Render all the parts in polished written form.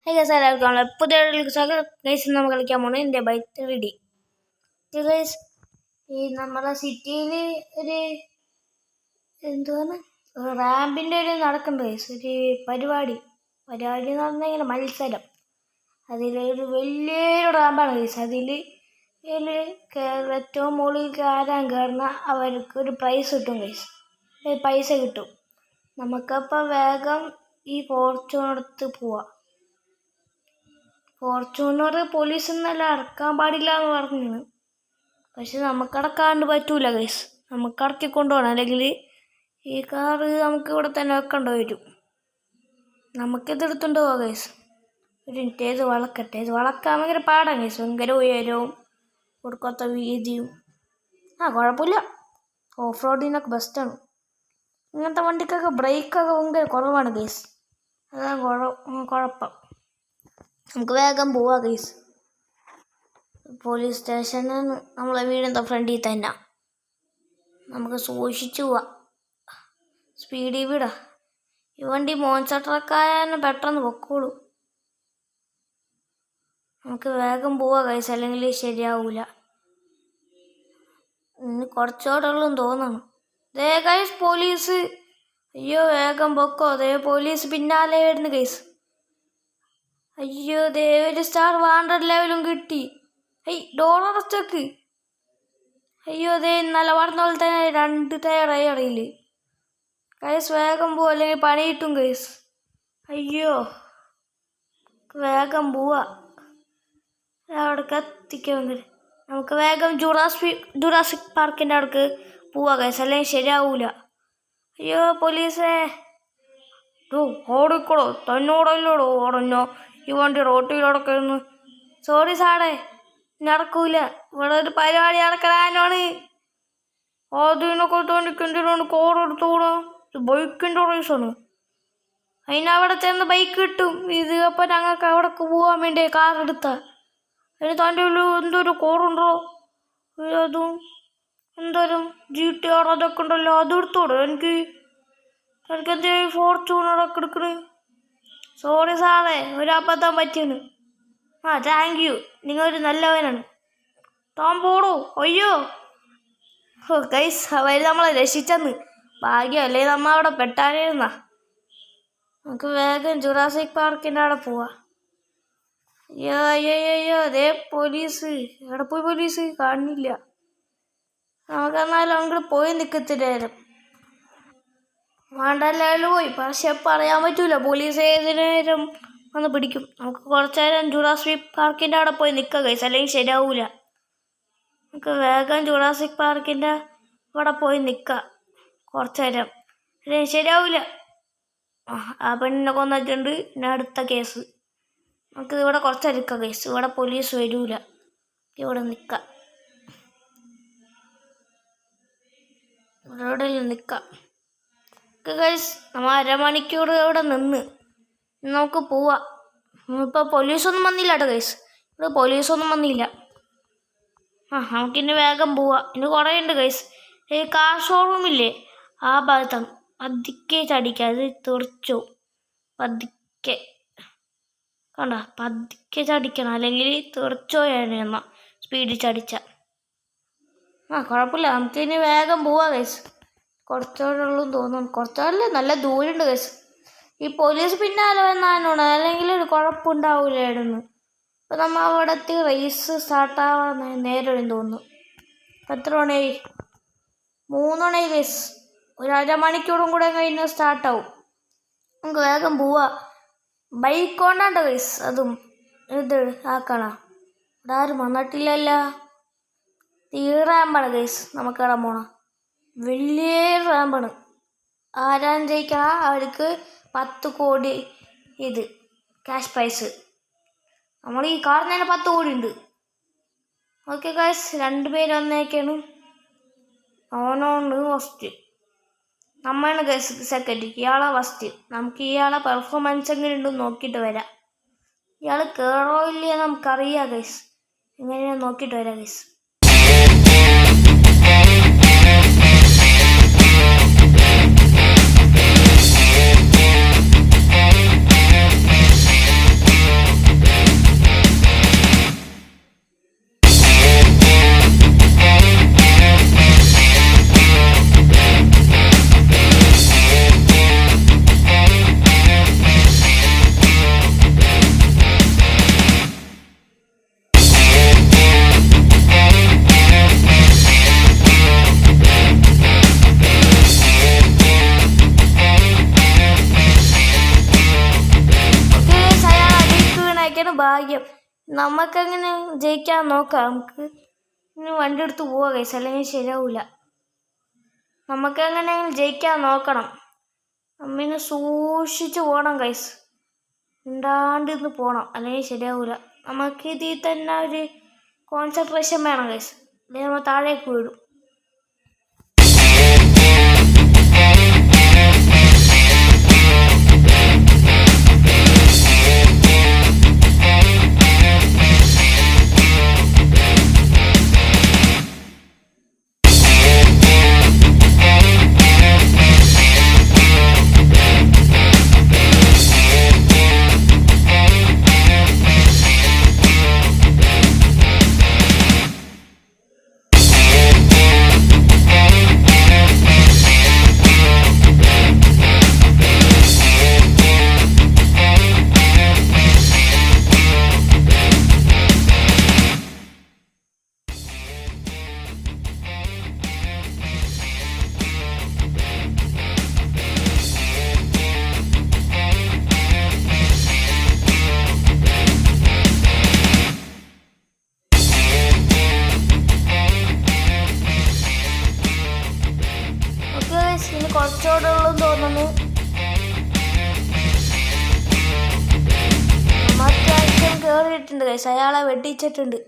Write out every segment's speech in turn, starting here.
എല്ലാവർക്കും പുതിയ ഗൈസ് നമ്മൾ കളിക്കാൻ പോണത് ഇന്ത്യ ബൈ 3D. ഗൈസ് ഈ നമ്മുടെ സിറ്റിയിൽ ഒരു എന്തുവാണ് റാമ്പിൻ്റെ ഒരു നടക്കുന്നുണ്ട് ഗൈസ്, ഒരു പരിപാടി എന്ന് പറഞ്ഞാൽ മത്സരം. അതിലൊരു വലിയൊരു റാമ്പാണ് ഗൈസ്. അതിൽ ഏറ്റവും മുകളിൽ ആരാൻ കയറുന്ന അവർക്ക് ഒരു പ്രൈസ് കിട്ടും ഗൈസ്, പൈസ കിട്ടും. നമുക്കപ്പോൾ വേഗം ഈ ഫോർച്യൂണെടുത്ത് പോവാം. ഫോർച്യൂണർ പോലീസ് എന്നല്ല അടക്കാൻ പാടില്ല എന്ന് പറഞ്ഞു, പക്ഷെ നമുക്കടക്കാണ്ട് പറ്റൂല ഗൈസ്. നമുക്ക് അടക്കി കൊണ്ടുപോകണം, അല്ലെങ്കിൽ ഈ കാറ് നമുക്ക് ഇവിടെ തന്നെ വെക്കേണ്ടി വരും. നമുക്കിത് എടുത്തുകൊണ്ട് പോവാം ഗൈസ്. ഒരു മിനിറ്റ്, ഇത് വളക്കട്ടെ. ഇത് വളക്കാൻ ഭയങ്കര പാടാണ് ഗൈസ്, ഭയങ്കര ഉയരവും കൊടുക്കാത്ത വീതിയും. കുഴപ്പമില്ല, ഓഫ് റോഡിനൊക്കെ ബെസ്റ്റാണ്. ഇങ്ങനത്തെ വണ്ടിക്കൊക്കെ ബ്രേക്കൊക്കെ ഭയങ്കര കുറവാണ് ഗൈസ്, അതാണ് കുഴപ്പം. നമുക്ക് വേഗം പോവാം ഗൈസ്. പോലീസ് സ്റ്റേഷനാണ് നമ്മളെ വീടിൻ്റെ ഫ്രണ്ടിൽ തന്നെ. നമുക്ക് സൂക്ഷിച്ചു പോവാം, സ്പീഡിൽ വിടാം. ഈ വണ്ടി മോൺസ്റ്റർ ട്രക്കായാലും പെട്ടെന്ന് പൊക്കോളൂ. നമുക്ക് വേഗം പോവാം ഗൈസ്, അല്ലെങ്കിൽ ശരിയാവൂല. ഇനി കുറച്ചുകൂടെ ഉള്ളെന്ന് തോന്നുന്നു. ദേ ഗൈസ് പോലീസ്, അയ്യോ വേഗം പൊക്കോ. ദേ പോലീസ് പിന്നാലെ വരുന്നു ഗൈസ്. അയ്യോ ദേ ഒരു സ്റ്റാർ 100 ലെവലും കിട്ടി. ഡോർ അടച്ചേക്ക്. അയ്യോ ദേ ഇന്നലെ പറഞ്ഞ പോലെ തന്നെ 2 ടയറായി അറിയില്ല ഗൈസ്. വേഗം പോവാ, അല്ലെങ്കിൽ പണി കിട്ടും ഗൈസ്. അയ്യോ വേഗം പോവാ, അവിടേക്ക് എത്തിക്കാൻ. നമുക്ക് വേഗം ജുറാസിക് പാർക്കിൻ്റെ അവിടേക്ക് പോവാ ഗൈസ്, അല്ലെങ്കിൽ ശരിയാവൂല. അയ്യോ പോലീസേ, ഓടിക്കോളോ, തന്നോടല്ലോടോ ഓടഞ്ഞോ ഈ വണ്ടി റോട്ടിലടക്കുന്നു. സോറി സാറേ, നടക്കൂല. ഇവിടെ ഒരു പരിപാടി നടക്കാനാണ്. അതിനൊക്കെ തോന്നിക്കെന്തിനാണ് കോർ എടുത്തോളൂ. ഇത് ബൈക്കിൻ്റെ റേസാണ്, അതിനവിടെ ചെന്ന് ബൈക്ക് കിട്ടും. ഇത് അപ്പം ഞങ്ങൾക്ക് അവിടേക്ക് പോകാൻ വേണ്ടി കാർ എടുത്താൽ അതിന് തൻ്റെ എന്തൊരു കോറുണ്ടോ, അതും എന്തോരും GTR അതൊക്കെ ഉണ്ടല്ലോ, അത് എടുത്തോളൂ. എനിക്കെന്ത് ഫോർച്യൂണറൊക്കെ എടുക്കണ്. സോറി സാറേ, ഒരു അബദ്ധം പറ്റിയാണ്. താങ്ക് യു, നിങ്ങളൊരു നല്ലവനാണ്. താൻ പോടോ. അയ്യോ ഗൈസ്, അവർ നമ്മളെ രക്ഷിച്ചെന്ന് ഭാഗ്യം, അല്ലെങ്കിൽ നമ്മൾ അവിടെ പെട്ടാനായിരുന്ന. നമുക്ക് വേഗം ജുറാസിക് പാർക്കിൻ്റെ അവിടെ പോവാം. അയ്യോ അയ്യോ അയ്യോ അതേ പോലീസ്, എവിടെ പോയി പോലീസ്? കാണുന്നില്ല. നമുക്കെന്നാലും അങ്ങോട്ട് പോയി നിൽക്കത്തില്ലായിരുന്നു. വേണ്ടല്ലായാലും പോയി, പക്ഷെ പറയാൻ പറ്റൂല, പോലീസ് ഏത് നേരം വന്ന് പിടിക്കും. നമുക്ക് കുറച്ച് നേരം ജുറാസിക് പാർക്കിൻ്റെ അവിടെ പോയി നിൽക്കുക ഗൈസ്, അല്ലെങ്കിൽ ശരിയാവൂല. നമുക്ക് വേഗം ജുറാസിക് പാർക്കിൻ്റെ അവിടെ പോയി നിൽക്കാം കുറച്ച് നേരം, അല്ലെങ്കിൽ ശരിയാവൂല. ആ പെണ്ണിനെ കൊന്നിട്ടുണ്ട്, പിന്നെ അടുത്ത കേസ്. നമുക്ക് ഇവിടെ കുറച്ച് നിൽക്കാം ഗൈസ്, ഇവിടെ പോലീസ് വരൂല, ഇവിടെ നിൽക്കാം, ഇവിടെ നിൽക്കാം ഗൈസ്. നമ്മൾ അരമണിക്കൂർ ഇവിടെ നിന്ന് നമുക്ക് പോവാം. ഇപ്പോൾ പോലീസൊന്നും വന്നില്ല കേട്ടോ ഗൈസ്, ഇവിടെ പോലീസൊന്നും വന്നില്ല. നമുക്കിനി വേഗം പോവാം. ഇനി കുറേ ഉണ്ട് ഗൈസ്. ഈ കാർ ഷോറൂമില്ലേ ആ ഭാഗത്താണ്. പതുക്കെ ചടിക്കുക, അത് തെറിച്ചു. പതുക്കെ കണ്ട, പതുക്കെ ചടിക്കണം, അല്ലെങ്കിൽ തെറിച്ചോയാണ് എന്നാ സ്പീഡിൽ ചടിച്ച. കുഴപ്പമില്ല, നമുക്കിനി വേഗം പോവാം ഗൈസ്. കുറച്ചുകൂടെ തോന്നുന്നു, കുറച്ചുകൂടെ നല്ല ദൂരമുണ്ട് ഗൈസ്. ഈ പോലീസ് പിന്നാലെ വന്നാലാണ്, അല്ലെങ്കിൽ ഒരു കുഴപ്പമുണ്ടാവില്ലായിരുന്നു. ഇപ്പം നമ്മൾ അവിടത്തെ റേസ് സ്റ്റാർട്ടാവാൻ നേരം തോന്നുന്നു. ഇപ്പം എത്ര മണിയായി? 3 മണിയായി ഗൈസ്. ഒരു അരമണിക്കൂറും കൂടെ കഴിഞ്ഞ് സ്റ്റാർട്ടാവും. നമുക്ക് വേഗം പോവാം. ബൈക്ക് കൊണ്ടാണ്ടോ ഗൈസ്, അതും ഇത് ആക്കണ. ഇവിടെ ആരും വന്നിട്ടില്ലല്ല. റാമ്പാണ് ഗൈസ് നമുക്കിടാൻ പോണം, വലിയ റാമ്പാണ്. ആരാൻ ജയിക്കണ അവർക്ക് 10 കോടി ഇത് ക്യാഷ് പ്രൈസ്. നമ്മൾ ഈ കാറിന് തന്നെ 10 കോടി ഉണ്ട്. ഓക്കെ ഗൈസ്, 2 പേര് വന്നേക്കാണ്. അവനാണ് ഫസ്റ്റ്, നമ്മളാണ് ഗൈസ് സെക്കൻഡ്, ഇയാളെ ഫസ്റ്റ്. നമുക്ക് ഇയാളെ പെർഫോമൻസ് എങ്ങനെ ഉണ്ടെന്ന് നോക്കിയിട്ട് വരാം. ഇയാൾ കയറോ ഇല്ലയോ നമുക്കറിയാം ഗൈസ്, എങ്ങനെയാണ് നോക്കിയിട്ട് വരാം ഗൈസ്. ജയിച്ചൊക്കെയാണ് ഭാഗ്യം. നമുക്കങ്ങനെ ജയിക്കാൻ നോക്കാം. നമുക്ക് ഇനി വണ്ടി എടുത്ത് പോവാ ഗൈസ്, അല്ലെങ്കിൽ ശരിയാവില്ല. നമുക്കങ്ങനെ ജയിക്കാൻ നോക്കണം. നമ്മിനെ സൂക്ഷിച്ച് പോകണം ഗൈസ്, മിണ്ടാണ്ട് ഇന്ന് പോകണം, അല്ലെങ്കിൽ ശരിയാവില്ല. നമുക്ക് ഇതിൽ തന്നെ ഒരു കോൺസെൻട്രേഷൻ വേണം ഗൈസ്, അല്ലെങ്കിൽ നമ്മൾ താഴേക്ക് വീഴും. ഇനി കുറച്ചുകൂടെ ഉള്ളെന്ന് തോന്നുന്നു. നമ്മൾ അത്യാവശ്യം കയറിയിട്ടുണ്ട് ഗൈസ്, അയാളെ വെട്ടിച്ചിട്ടുണ്ട്.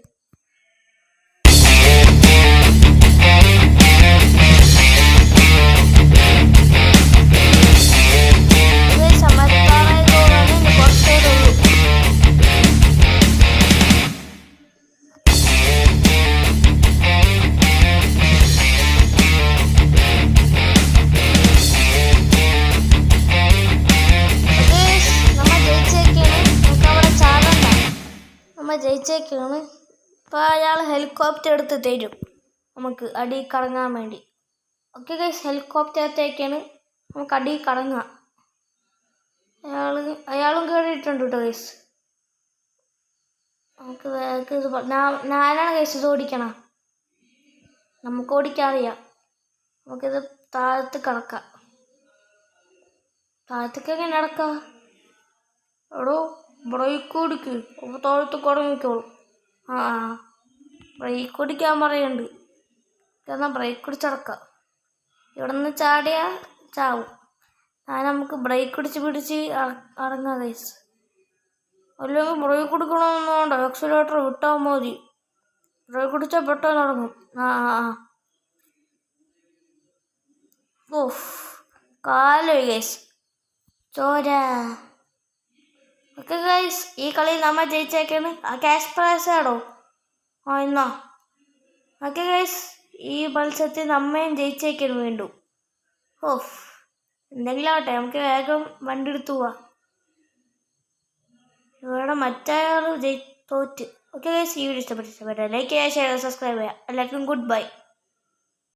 ജയിച്ചേക്കാണ്. അപ്പോൾ അയാൾ ഹെലികോപ്റ്റർ എടുത്ത് തരും നമുക്ക് അടി കറങ്ങാൻ വേണ്ടി. ഓക്കെ ഗൈസ്, ഹെലികോപ്റ്റർ എടുത്തേക്കാണ്, നമുക്ക് അടി കറങ്ങാം. അയാളും കയറിയിട്ടുണ്ട് കേട്ടോ ഗൈസ്. ഞാനാണ് ഗൈസ് ഇത് ഓടിക്കണം, നമുക്ക് ഓടിക്കാൻ അറിയാം. നമുക്കിത് താഴത്ത് കിടക്കാം. താഴത്തേക്ക് എങ്ങനെ നടക്കാം? എടോ ബ്രേക്ക് ഓടിക്ക്, അപ്പോൾ താഴത്ത് കടങ്ങിക്കോളും. ബ്രേക്ക് ഓടിക്കാൻ പറയുന്നുണ്ട്. എന്നാൽ ബ്രേക്ക് ഓടിച്ചടക്കാം. ഇവിടെ നിന്ന് ചാടിയാൽ ചാവും. നമുക്ക് ബ്രേക്ക് പിടിച്ച് അടങ്ങാം ഗൈസ്. അല്ലെങ്കിൽ ബ്രേക്ക് കൊടുക്കണമെന്ന് വേണ്ട, ആക്സിലേറ്റർ വിട്ടാൽ മതി. ബ്രേക്ക് പിടിച്ചാൽ പെട്ടെന്ന് ഇറങ്ങും. ഓഫ് കാലോ ഗൈസ്, ചോര. ഓക്കെ ഗൈസ്, ഈ കളിയിൽ നമ്മൾ ജയിച്ചേക്കാണ്. ആ ക്യാഷ് പ്രൈസ് ആണോ? എന്നാ ഓക്കെ ഗൈസ്, ഈ മത്സരത്തിൽ നമ്മയും ജയിച്ചേക്കാണ് വീണ്ടും. ഓഫ് എന്തെങ്കിലും ആവട്ടെ, നമുക്ക് വേഗം വണ്ടി എടുത്തു പോവാം. ഇവിടെ മറ്റേയാൾ തോറ്റ്. ഓക്കെ ഗൈസ്, ഈ വീഡിയോ ഇഷ്ടപ്പെട്ട ലൈക്ക് ചെയ്യുക, ഷെയർ ചെയ്യുക, സബ്സ്ക്രൈബ് ചെയ്യുക. എല്ലാവർക്കും ഗുഡ് ബൈ.